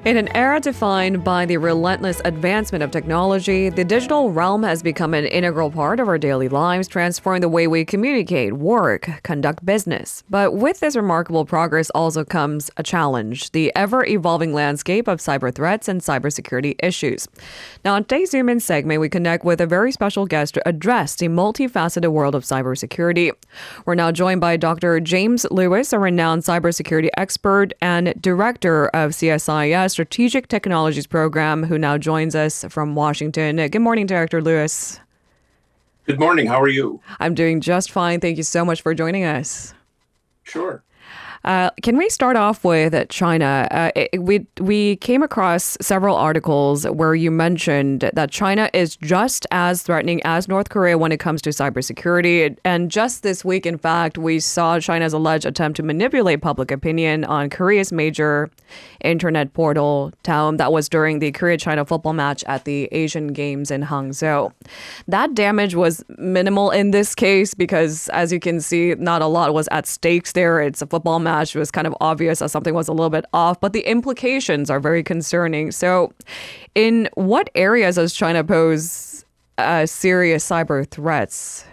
In an era defined by the relentless advancement of technology, the digital realm has become an integral part of our daily lives, transforming the way we communicate, work, conduct business. But with this remarkable progress also comes a challenge: the ever-evolving landscape of cyber threats and cybersecurity issues. Now, on today's Zoom In segment, we connect with a very special guest to address the multifaceted world of cybersecurity. We're now joined by Dr. James Lewis, a renowned cybersecurity expert and director of CSIS Strategic Technologies Program, who now joins us from Washington. Good morning, Director Lewis. Good morning. How are you? I'm doing just fine. Thank you so much for joining us. Sure. Can we start off with China? We came across several articles where you mentioned that China is just as threatening as North Korea when it comes to cybersecurity. And just this week, in fact, we saw China's alleged attempt to manipulate public opinion on Korea's major internet portal, Taum. That was during the Korea-China football match at the Asian Games in Hangzhou. That damage was minimal in this case because, as you can see, not a lot was at stakes there. It's a football match. It was kind of obvious that something was a little bit off, but the implications are very concerning. So in what areas does China pose serious cyber threats?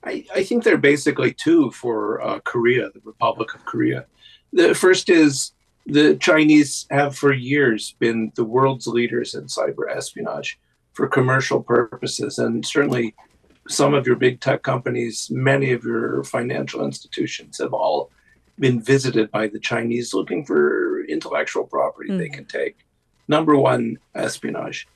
I think there are basically two for Korea, the Republic of Korea. The first is the Chinese have for years been the world's leaders in cyber espionage for commercial purposes. And certainly some of your big tech companies, many of your financial institutions have all been visited by the Chinese looking for intellectual property they can take. Number one, espionage.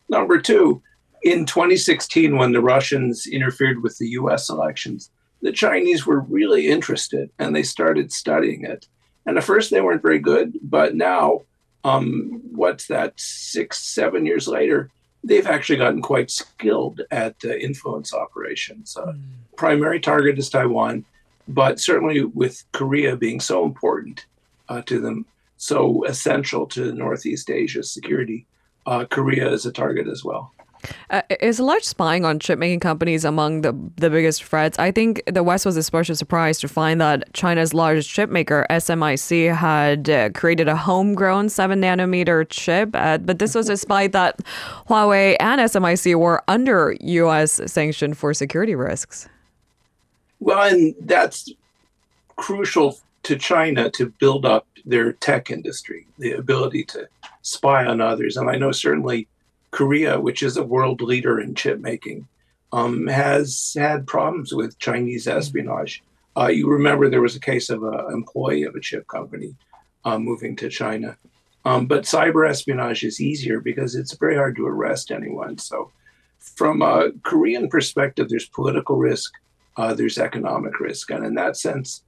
Number two, in 2016, when the Russians interfered with the US elections, the Chinese were really interested and they started studying it. And at first they weren't very good, but now, what's that, 6-7 years later, they've actually gotten quite skilled at influence operations. Primary target is Taiwan. But certainly with Korea being so important to them, so essential to Northeast Asia's security, Korea is a target as well. Is alleged spying on chip-making companies among the biggest threats? I think the West was especially surprised to find that China's largest chip maker, SMIC, had created a homegrown 7-nanometer chip. But this was despite that Huawei and SMIC were under U.S. sanction for security risks. Well, and that's crucial to China to build up their tech industry, the ability to spy on others. And I know certainly Korea, which is a world leader in chip making, has had problems with Chinese espionage. You remember there was a case of an employee of a chip company moving to China. But cyber espionage is easier because it's very hard to arrest anyone. So from a Korean perspective, there's political risk. There's economic risk. And in that sense,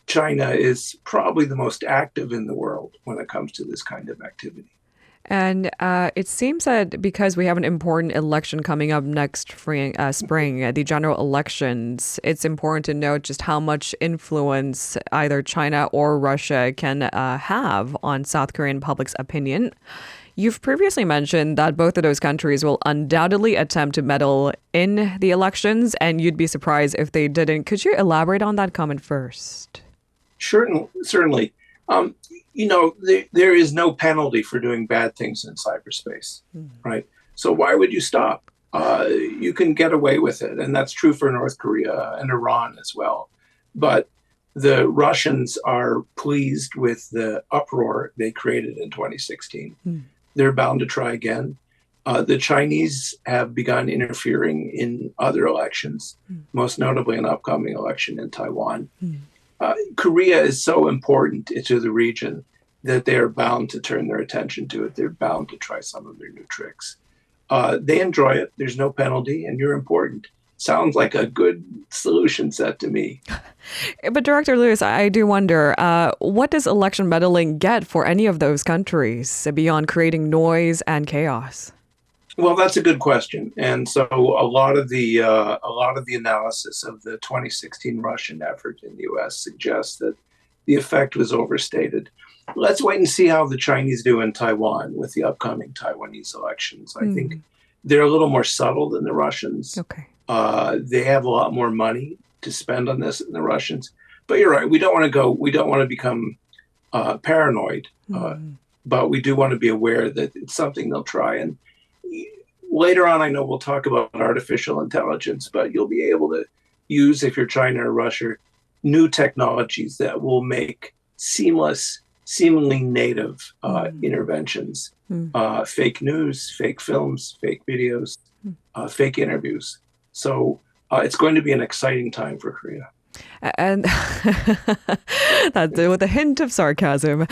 China is probably the most active in the world when it comes to this kind of activity. And it seems that because we have an important election coming up next spring, the general elections, it's important to note just how much influence either China or Russia can have on South Korean public's opinion. You've previously mentioned that both of those countries will undoubtedly attempt to meddle in the elections, and you'd be surprised if they didn't. Could you elaborate on that comment first? Certainly. There is no penalty for doing bad things in cyberspace, right? So why would you stop? You can get away with it, and that's true for North Korea and Iran as well. But the Russians are pleased with the uproar they created in 2016. They're bound to try again. The Chinese have begun interfering in other elections, most notably an upcoming election in Taiwan. Korea is so important to the region that they are bound to turn their attention to it. They're bound to try some of their new tricks. They enjoy it. There's no penalty, and you're important. Sounds like a good solution set to me. But Director Lewis, I do wonder, what does election meddling get for any of those countries beyond creating noise and chaos? Well, that's a good question. And so a lot of the analysis of the 2016 Russian effort in the U.S. suggests that the effect was overstated. Let's wait and see how the Chinese do in Taiwan with the upcoming Taiwanese elections. I think they're a little more subtle than the Russians. Okay. They have a lot more money to spend on this than the Russians. But you're right. We don't want to become paranoid. but we do want to be aware that it's something they'll try. And later on, I know we'll talk about artificial intelligence, but you'll be able to use, if you're China or Russia, new technologies that will make seamless, seemingly native interventions, fake news, fake films, fake videos, fake interviews. So it's going to be an exciting time for Korea. And that's with a hint of sarcasm.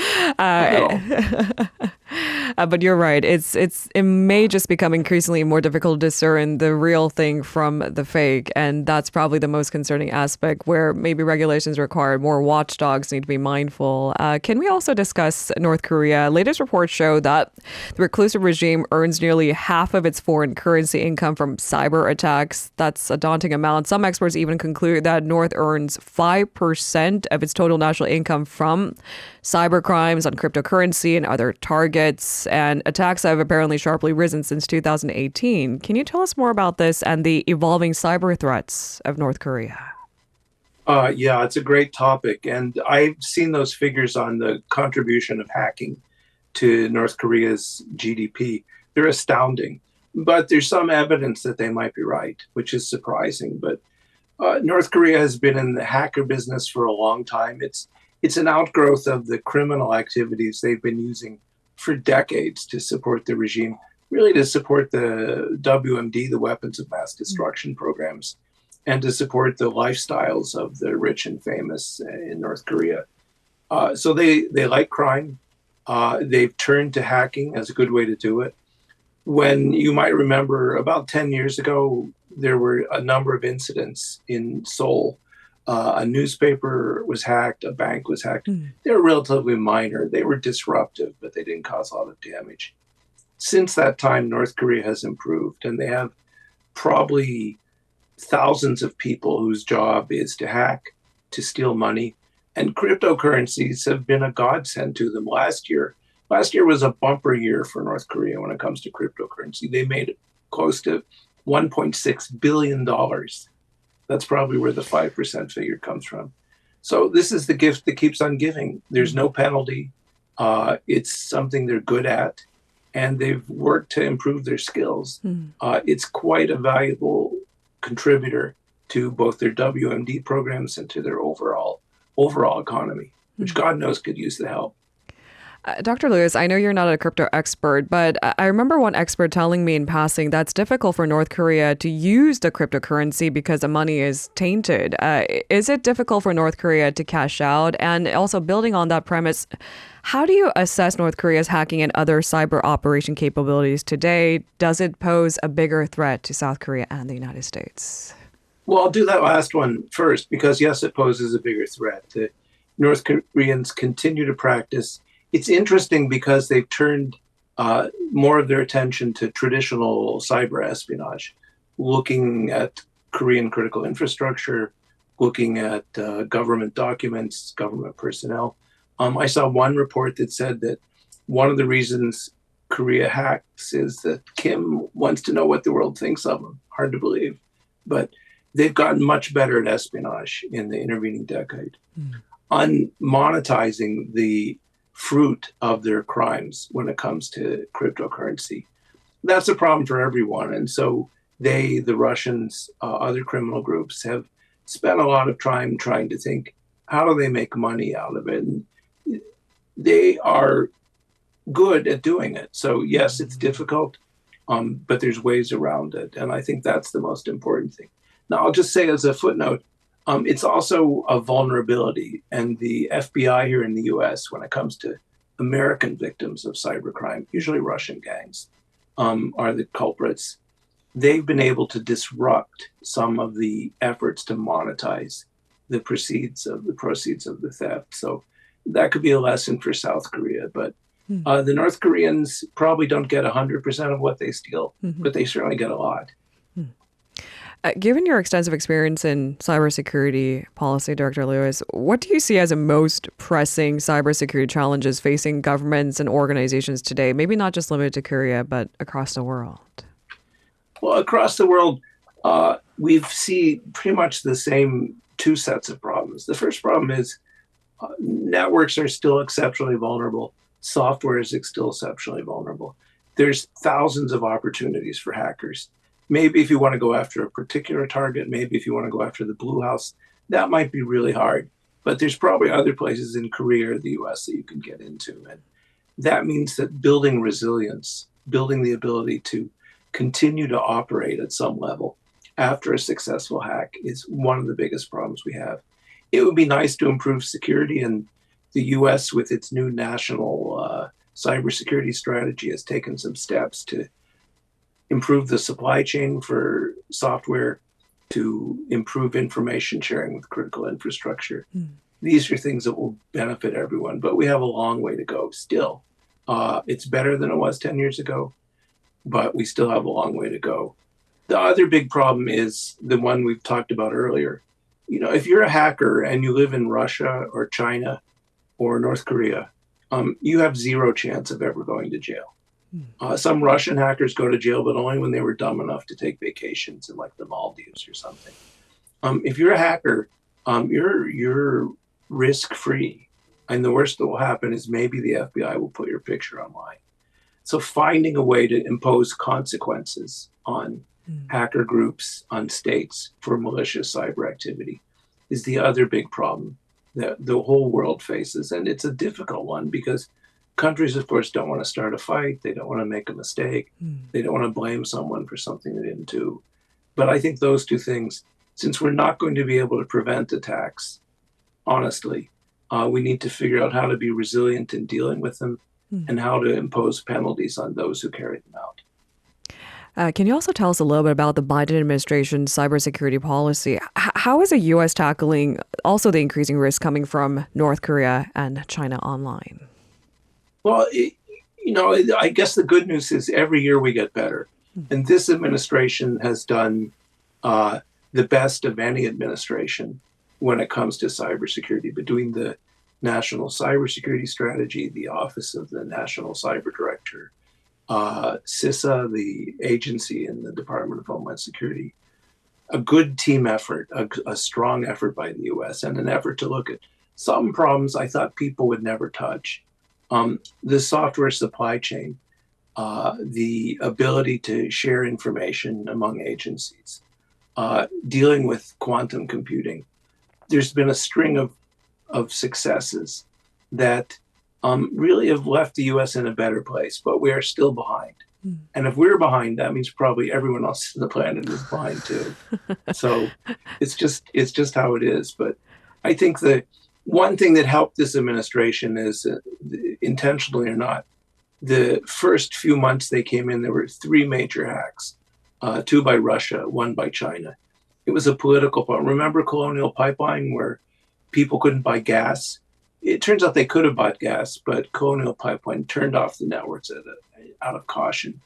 But you're right. It may just become increasingly more difficult to discern the real thing from the fake, and that's probably the most concerning aspect. Where maybe regulations required, more watchdogs need to be mindful. Can we also discuss North Korea? Latest reports show that the reclusive regime earns nearly half of its foreign currency income from cyber attacks. That's a daunting amount. Some experts even conclude that North earns 5% of its total national income from cyber crimes on cryptocurrency and other targets, and attacks have apparently sharply risen since 2018. Can you tell us more about this and the evolving cyber threats of North Korea? Yeah, it's a great topic. And I've seen those figures on the contribution of hacking to North Korea's GDP. They're astounding. But there's some evidence that they might be right, which is surprising. But North Korea has been in the hacker business for a long time. It's an outgrowth of the criminal activities they've been using for decades to support the regime, really to support the WMD, the weapons of mass destruction programs, and to support the lifestyles of the rich and famous in North Korea. So they like crime. They've turned to hacking as a good way to do it. When you might remember about 10 years ago, there were a number of incidents in Seoul. A newspaper was hacked, a bank was hacked. They were relatively minor. They were disruptive, but they didn't cause a lot of damage. Since that time, North Korea has improved, and they have probably thousands of people whose job is to hack, to steal money. And cryptocurrencies have been a godsend to them. Last year was a bumper year for North Korea when it comes to cryptocurrency. They made close to $1.6 billion. That's probably where the 5% figure comes from. So this is the gift that keeps on giving. There's no penalty. It's something they're good at, and they've worked to improve their skills. It's quite a valuable contributor to both their WMD programs and to their overall economy, which God knows could use the help. Dr. Lewis, I know you're not a crypto expert, but I remember one expert telling me in passing that's difficult for North Korea to use the cryptocurrency because the money is tainted. Is it difficult for North Korea to cash out? And also building on that premise, how do you assess North Korea's hacking and other cyber operation capabilities today? Does it pose a bigger threat to South Korea and the United States? Well, I'll do that last one first because, yes, it poses a bigger threat. The North Koreans continue to practice. It's interesting because they've turned more of their attention to traditional cyber espionage, looking at Korean critical infrastructure, looking at government documents, government personnel. I saw one report that said that one of the reasons Korea hacks is that Kim wants to know what the world thinks of him. Hard to believe. But they've gotten much better at espionage in the intervening decade. On monetizing the fruit of their crimes when it comes to cryptocurrency. That's a problem for everyone. And so the Russians, other criminal groups have spent a lot of time trying to think, how do they make money out of it? And they are good at doing it. So yes, it's difficult, but there's ways around it. And I think that's the most important thing. Now, I'll just say as a footnote, it's also a vulnerability. And the FBI here in the US, when it comes to American victims of cybercrime, usually Russian gangs, are the culprits. They've been able to disrupt some of the efforts to monetize the proceeds of the theft. So that could be a lesson for South Korea. But the North Koreans probably don't get 100% of what they steal, but they certainly get a lot. Given your extensive experience in cybersecurity policy, Director Lewis, what do you see as the most pressing cybersecurity challenges facing governments and organizations today? Maybe not just limited to Korea, but across the world. Well, across the world, we see pretty much the same two sets of problems. The first problem is networks are still exceptionally vulnerable. software is still exceptionally vulnerable. There's thousands of opportunities for hackers. Maybe if you want to go after a particular target, maybe if you want to go after the Blue House, that might be really hard. But there's probably other places in Korea or the US that you can get into. And that means that building resilience, building the ability to continue to operate at some level after a successful hack is one of the biggest problems we have. It would be nice to improve security, and the US, with its new national cybersecurity strategy, has taken some steps to improve the supply chain for software, to improve information sharing with critical infrastructure. These are things that will benefit everyone, but we have a long way to go still. It's better than it was 10 years ago, but we still have a long way to go. The other big problem is the one we've talked about earlier. You know, if you're a hacker and you live in Russia or China or North Korea, you have zero chance of ever going to jail. Some Russian hackers go to jail, but only when they were dumb enough to take vacations in like the Maldives or something. If you're a hacker, you're risk-free. And the worst that will happen is maybe the FBI will put your picture online. So finding a way to impose consequences on hacker groups, on states for malicious cyber activity is the other big problem that the whole world faces. And it's a difficult one because countries, of course, don't want to start a fight. They don't want to make a mistake. They don't want to blame someone for something they didn't do. But I think those two things, since we're not going to be able to prevent attacks, honestly, we need to figure out how to be resilient in dealing with them and how to impose penalties on those who carry them out. Can you also tell us a little bit about the Biden administration's cybersecurity policy? How is the U.S. tackling also the increasing risk coming from North Korea and China online? Well, I guess the good news is every year we get better. And this administration has done the best of any administration when it comes to cybersecurity, between the National Cybersecurity Strategy, the Office of the National Cyber Director, CISA, the agency in the Department of Homeland Security. A good team effort, a strong effort by the U.S., and an effort to look at some problems I thought people would never touch. The software supply chain, the ability to share information among agencies, dealing with quantum computing. There's been a string of successes that really have left the U.S. in a better place, but we are still behind. And if we're behind, that means probably everyone else on the planet is behind too. So it's just how it is. But I think the one thing that helped this administration is, intentionally or not, the first few months they came in, there were 3 major hacks, 2 by Russia, 1 by China. It was a political problem. Remember Colonial Pipeline, where people couldn't buy gas? It turns out they could have bought gas, but Colonial Pipeline turned off the networks out of caution.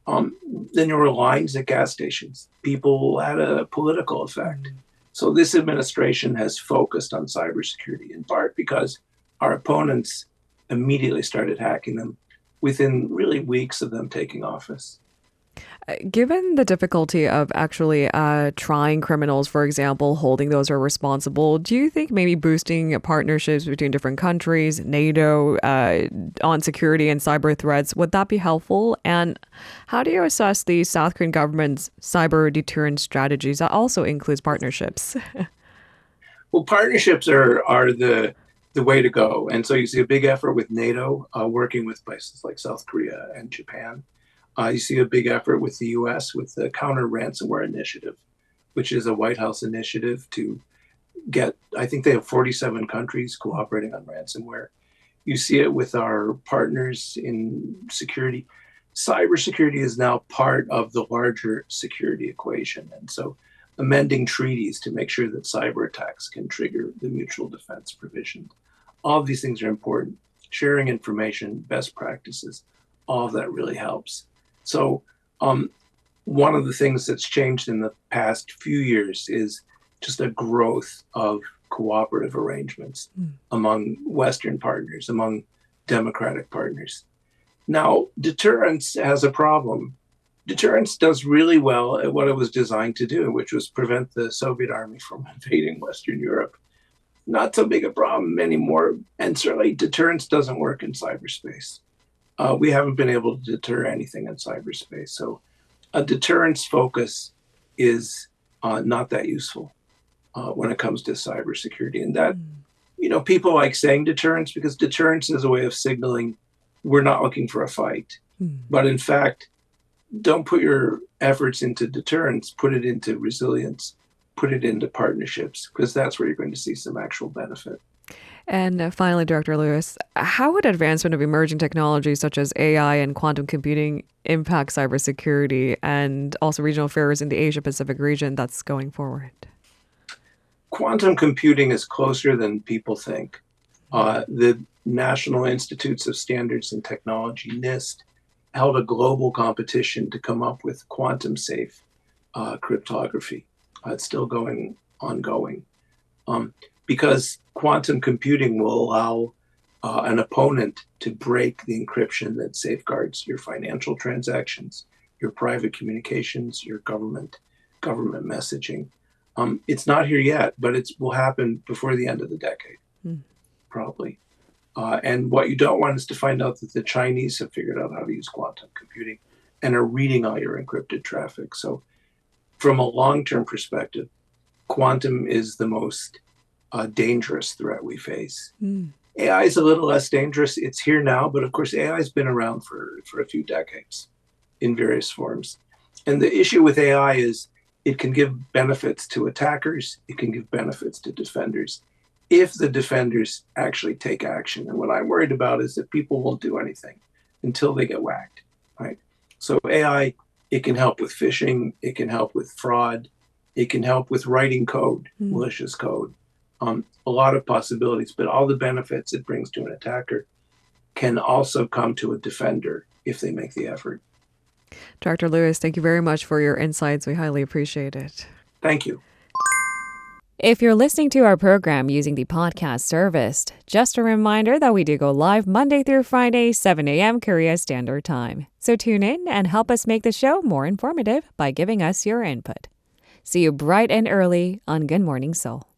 Then there were lines at gas stations. People had a political effect. So this administration has focused on cybersecurity, in part because our opponents immediately started hacking them within really weeks of them taking office. Given the difficulty of actually trying criminals, for example, holding those who are responsible, do you think maybe boosting partnerships between different countries, NATO, on security and cyber threats, would that be helpful? And how do you assess the South Korean government's cyber deterrence strategies? That also includes partnerships. Well, partnerships are the way to go. And so you see a big effort with NATO, working with places like South Korea and Japan. You see a big effort with the U.S. with the Counter Ransomware Initiative, which is a White House initiative to get, I think they have 47 countries cooperating on ransomware. You see it with our partners in security. Cybersecurity is now part of the larger security equation. And so amending treaties to make sure that cyber attacks can trigger the mutual defense provisions. All of these things are important. Sharing information, best practices, all of that really helps. So one of the things that's changed in the past few years is just a growth of cooperative arrangements among Western partners, among democratic partners. Now, deterrence has a problem. Deterrence does really well at what it was designed to do, which was prevent the Soviet army from invading Western Europe. not so big a problem anymore. And certainly deterrence doesn't work in cyberspace. We haven't been able to deter anything in cyberspace. So a deterrence focus is not that useful when it comes to cybersecurity. And that, people like saying deterrence because deterrence is a way of signaling we're not looking for a fight. But in fact, don't put your efforts into deterrence, put it into resilience, put it into partnerships, because that's where you're going to see some actual benefit. And finally, Director Lewis, how would advancement of emerging technologies such as AI and quantum computing impact cybersecurity and also regional affairs in the Asia-Pacific region that's going forward? Quantum computing is closer than people think. The National Institutes of Standards and Technology, NIST, held a global competition to come up with quantum-safe cryptography. It's still ongoing. Because quantum computing will allow an opponent to break the encryption that safeguards your financial transactions, your private communications, your government messaging. It's not here yet, but it will happen before the end of the decade, probably. And what you don't want is to find out that the Chinese have figured out how to use quantum computing and are reading all your encrypted traffic. So from a long-term perspective, quantum is the most dangerous threat we face. AI is a little less dangerous. It's here now, but of course, AI has been around for a few decades in various forms. And the issue with AI is it can give benefits to attackers. It can give benefits to defenders if the defenders actually take action. And what I'm worried about is that people won't do anything until they get whacked, right? So AI, it can help with phishing. It can help with fraud. It can help with writing code, malicious code. A lot of possibilities, but all the benefits it brings to an attacker can also come to a defender if they make the effort. Dr. Lewis, thank you very much for your insights. We highly appreciate it. Thank you. If you're listening to our program using the podcast service, just a reminder that we do go live Monday through Friday, 7 a.m. Korea Standard Time. So tune in and help us make the show more informative by giving us your input. See you bright and early on Good Morning Seoul.